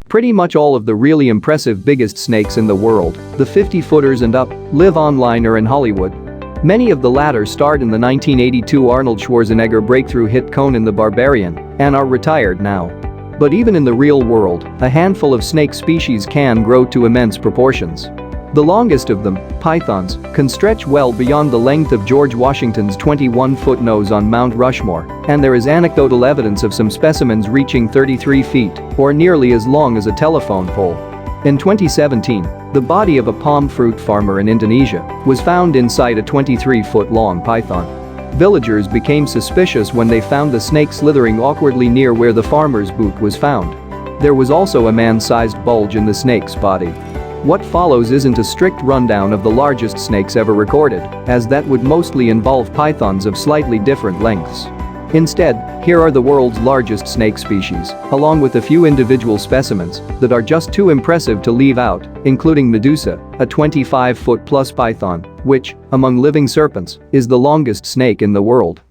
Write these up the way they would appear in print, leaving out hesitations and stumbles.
Pretty much all of the really impressive biggest snakes in the world, the 50-footers and up, live online or in Hollywood. Many of the latter starred in the 1982 Arnold Schwarzenegger breakthrough hit Conan the Barbarian and are retired now. But even in the real world, a handful of snake species can grow to immense proportions. The longest of them, pythons, can stretch well beyond the length of George Washington's 21-foot nose on Mount Rushmore, and there is anecdotal evidence of some specimens reaching 33 feet, or nearly as long as a telephone pole. In 2017, the body of a palm fruit farmer in Indonesia was found inside a 23-foot-long python. Villagers became suspicious when they found the snake slithering awkwardly near where the farmer's boot was found. There was also a man-sized bulge in the snake's body. What follows isn't a strict rundown of the largest snakes ever recorded, as that would mostly involve pythons of slightly different lengths. Instead, here are the world's largest snake species, along with a few individual specimens that are just too impressive to leave out, including Medusa, a 25-foot-plus python, which, among living serpents, is the longest snake in the world.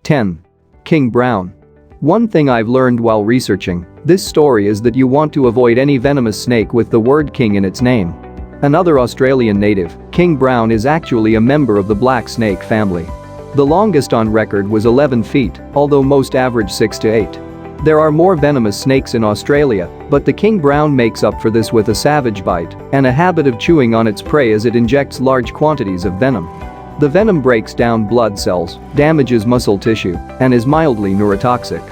(10) King Brown. One thing I've learned while researching this story is that you want to avoid any venomous snake with the word king in its name. Another Australian native, King Brown, is actually a member of the black snake family. The longest on record was 11 feet, although most average 6 to 8. There are more venomous snakes in Australia, but the King Brown makes up for this with a savage bite and a habit of chewing on its prey as it injects large quantities of venom. The venom breaks down blood cells, damages muscle tissue, and is mildly neurotoxic.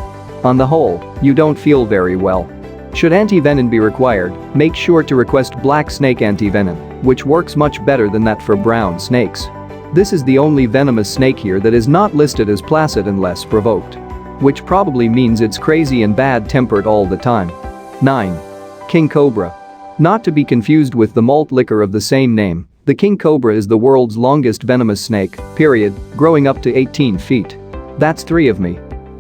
On the whole, you don't feel very well. Should antivenom be required, make sure to request black snake antivenom, which works much better than that for brown snakes. This is the only venomous snake here that is not listed as placid unless provoked. Which probably means it's crazy and bad-tempered all the time. 9. King Cobra. Not to be confused with the malt liquor of the same name, the king cobra is the world's longest venomous snake, period, growing up to 18 feet. That's 3 of me.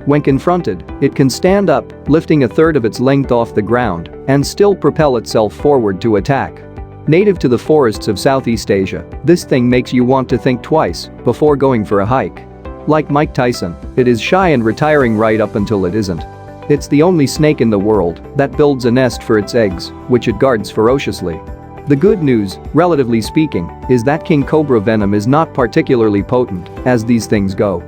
When confronted, it can stand up, lifting a third of its length off the ground, and still propel itself forward to attack. Native to the forests of Southeast Asia, this thing makes you want to think twice before going for a hike. Like Mike Tyson, it is shy and retiring right up until it isn't. It's the only snake in the world that builds a nest for its eggs, which it guards ferociously. The good news, relatively speaking, is that king cobra venom is not particularly potent, as these things go.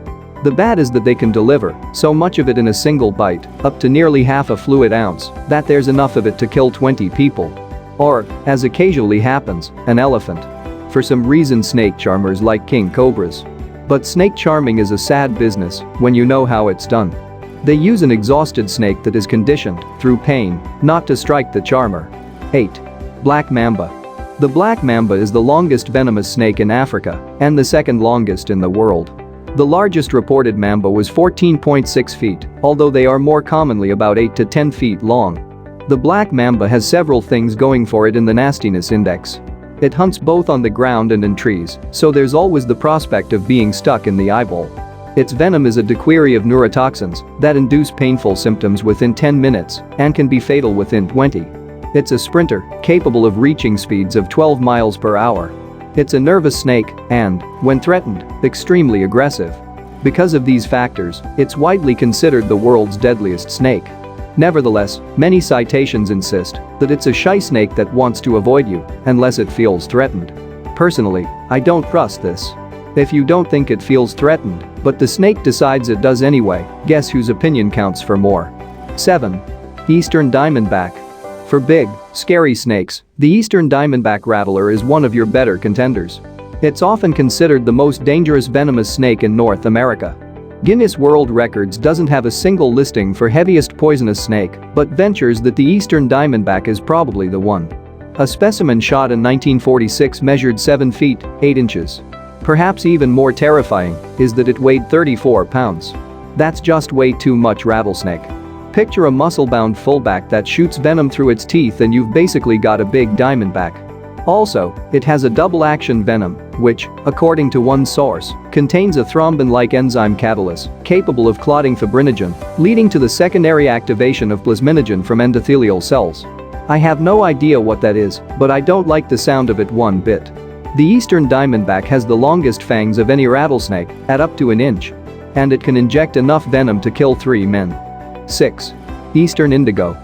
The bad is that they can deliver so much of it in a single bite, up to nearly half a fluid ounce, that there's enough of it to kill 20 people. Or, as occasionally happens, an elephant. For some reason snake charmers like king cobras. But snake charming is a sad business when you know how it's done. They use an exhausted snake that is conditioned, through pain, not to strike the charmer. 8. Black Mamba. The black mamba is the longest venomous snake in Africa and the second longest in the world. The largest reported mamba was 14.6 feet, although they are more commonly about 8 to 10 feet long. The black mamba has several things going for it in the nastiness index. It hunts both on the ground and in trees, so there's always the prospect of being stuck in the eyeball. Its venom is a dequery of neurotoxins that induce painful symptoms within 10 minutes and can be fatal within 20. It's a sprinter, capable of reaching speeds of 12 miles per hour. It's a nervous snake and, when threatened, extremely aggressive. Because of these factors, it's widely considered the world's deadliest snake. Nevertheless, many citations insist that it's a shy snake that wants to avoid you unless it feels threatened. Personally, I don't trust this. If you don't think it feels threatened, but the snake decides it does anyway, guess whose opinion counts for more? 7. Eastern Diamondback. For big, scary snakes, the Eastern Diamondback rattler is one of your better contenders. It's often considered the most dangerous venomous snake in North America. Guinness World Records doesn't have a single listing for heaviest poisonous snake, but ventures that the Eastern Diamondback is probably the one. A specimen shot in 1946 measured 7 feet, 8 inches. Perhaps even more terrifying is that it weighed 34 pounds. That's just way too much rattlesnake. Picture a muscle-bound fullback that shoots venom through its teeth and you've basically got a big diamondback. Also, it has a double-action venom, which, according to one source, contains a thrombin-like enzyme catalase capable of clotting fibrinogen, leading to the secondary activation of plasminogen from endothelial cells. I have no idea what that is, but I don't like the sound of it one bit. The eastern diamondback has the longest fangs of any rattlesnake, at up to an inch. And it can inject enough venom to kill 3 men. 6. Eastern indigo.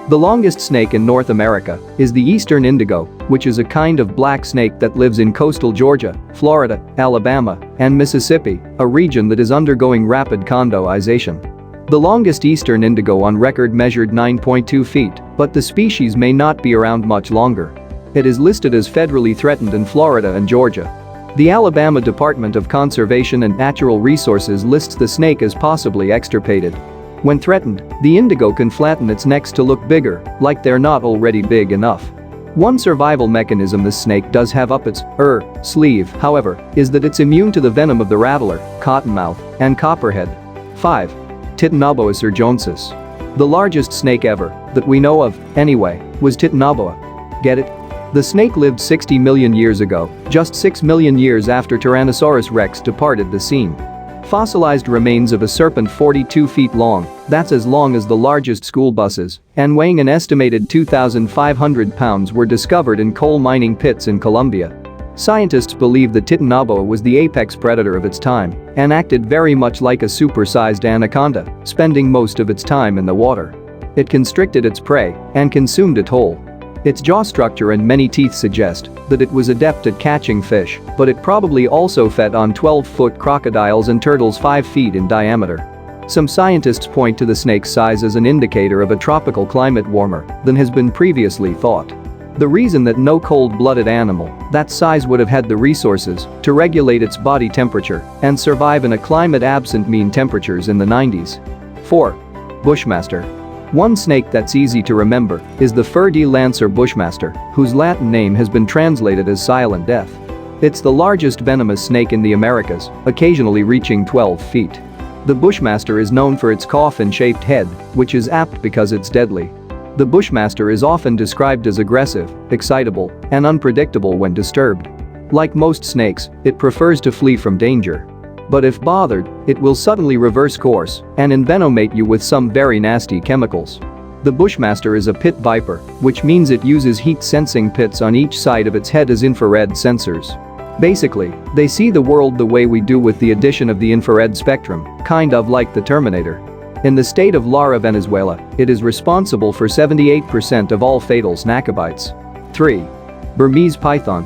The longest snake in North America is the eastern indigo, which is a kind of black snake that lives in coastal Georgia, Florida, Alabama, and Mississippi, a region that is undergoing rapid condoization. The longest eastern indigo on record measured 9.2 feet, but the species may not be around much longer. It is listed as federally threatened in Florida and Georgia. The Alabama Department of Conservation and Natural Resources lists the snake as possibly extirpated. When threatened, the indigo can flatten its necks to look bigger, like they're not already big enough. One survival mechanism this snake does have up its sleeve, however, is that it's immune to the venom of the rattler, cottonmouth, and copperhead. 5. Titanoboa surgensis. The largest snake ever, that we know of, anyway, was Titanoboa. Get it? The snake lived 60 million years ago, just 6 million years after Tyrannosaurus rex departed the scene. Fossilized remains of a serpent 42 feet long, that's as long as the largest school buses, and weighing an estimated 2,500 pounds were discovered in coal mining pits in Colombia. Scientists believe that Titanoboa was the apex predator of its time and acted very much like a super-sized anaconda, spending most of its time in the water. It constricted its prey and consumed it whole. Its jaw structure and many teeth suggest that it was adept at catching fish, but it probably also fed on 12-foot crocodiles and turtles 5 feet in diameter. Some scientists point to the snake's size as an indicator of a tropical climate warmer than has been previously thought. The reason that no cold-blooded animal that size would have had the resources to regulate its body temperature and survive in a climate absent mean temperatures in the 90s. 4. Bushmaster. One snake that's easy to remember is the fur-de-lancer bushmaster, whose Latin name has been translated as silent death. It's the largest venomous snake in the Americas, occasionally reaching 12 feet. The bushmaster is known for its coffin-shaped head, which is apt because it's deadly. The bushmaster is often described as aggressive, excitable, and unpredictable when disturbed. Like most snakes, it prefers to flee from danger. But if bothered, it will suddenly reverse course and envenomate you with some very nasty chemicals. The bushmaster is a pit viper, which means it uses heat-sensing pits on each side of its head as infrared sensors. Basically, they see the world the way we do with the addition of the infrared spectrum, kind of like the Terminator. In the state of Lara, Venezuela, it is responsible for 78% of all fatal snack bites. 3. Burmese Python.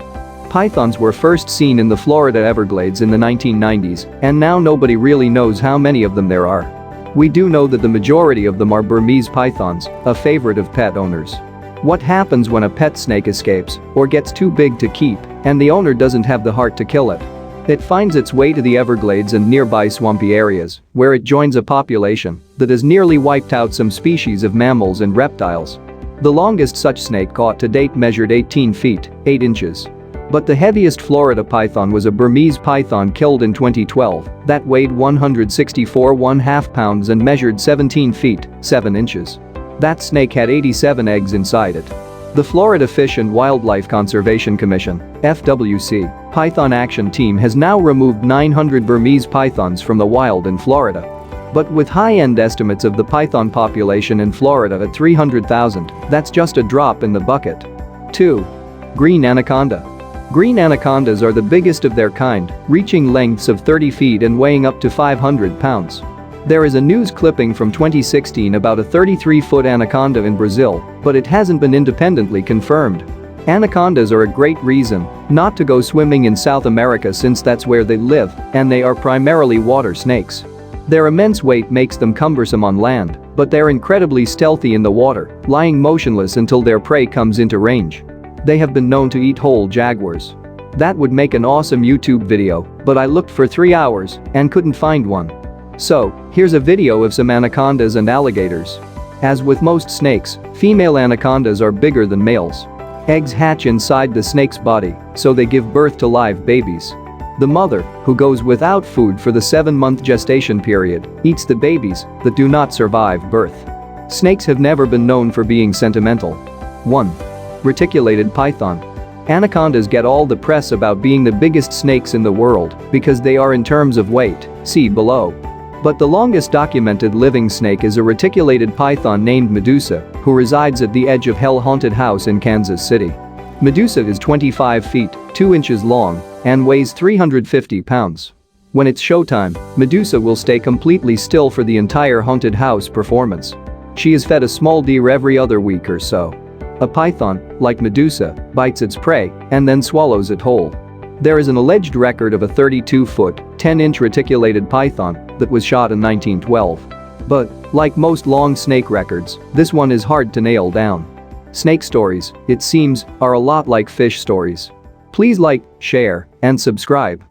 Pythons were first seen in the Florida Everglades in the 1990s, and now nobody really knows how many of them there are. We do know that the majority of them are Burmese pythons, a favorite of pet owners. What happens when a pet snake escapes or gets too big to keep and the owner doesn't have the heart to kill it? It finds its way to the Everglades and nearby swampy areas, where it joins a population that has nearly wiped out some species of mammals and reptiles. The longest such snake caught to date measured 18 feet, 8 inches. But the heaviest Florida python was a Burmese python killed in 2012 that weighed 164.5 pounds and measured 17 feet, 7 inches. That snake had 87 eggs inside it. The Florida Fish and Wildlife Conservation Commission (FWC) Python Action Team has now removed 900 Burmese pythons from the wild in Florida. But with high-end estimates of the python population in Florida at 300,000, that's just a drop in the bucket. 2. Green anaconda. Green anacondas are the biggest of their kind, reaching lengths of 30 feet and weighing up to 500 pounds. There is a news clipping from 2016 about a 33-foot anaconda in Brazil, but it hasn't been independently confirmed. Anacondas are a great reason not to go swimming in South America since that's where they live, and they are primarily water snakes. Their immense weight makes them cumbersome on land, but they're incredibly stealthy in the water, lying motionless until their prey comes into range. They have been known to eat whole jaguars. That would make an awesome YouTube video, but I looked for 3 hours and couldn't find one. So, here's a video of some anacondas and alligators. As with most snakes, female anacondas are bigger than males. Eggs hatch inside the snake's body, so they give birth to live babies. The mother, who goes without food for the 7-month gestation period, eats the babies that do not survive birth. Snakes have never been known for being sentimental. 1. Reticulated Python. Anacondas get all the press about being the biggest snakes in the world because they are in terms of weight, see below. But the longest documented living snake is a reticulated python named Medusa, who resides at the edge of Hell Haunted House in Kansas City. Medusa is 25 feet, 2 inches long, and weighs 350 pounds. When it's showtime, Medusa will stay completely still for the entire haunted house performance. She is fed a small deer every other week or so. A python, like Medusa, bites its prey and then swallows it whole. There is an alleged record of a 32-foot, 10-inch reticulated python that was shot in 1912. But, like most long snake records, this one is hard to nail down. Snake stories, it seems, are a lot like fish stories. Please like, share, and subscribe.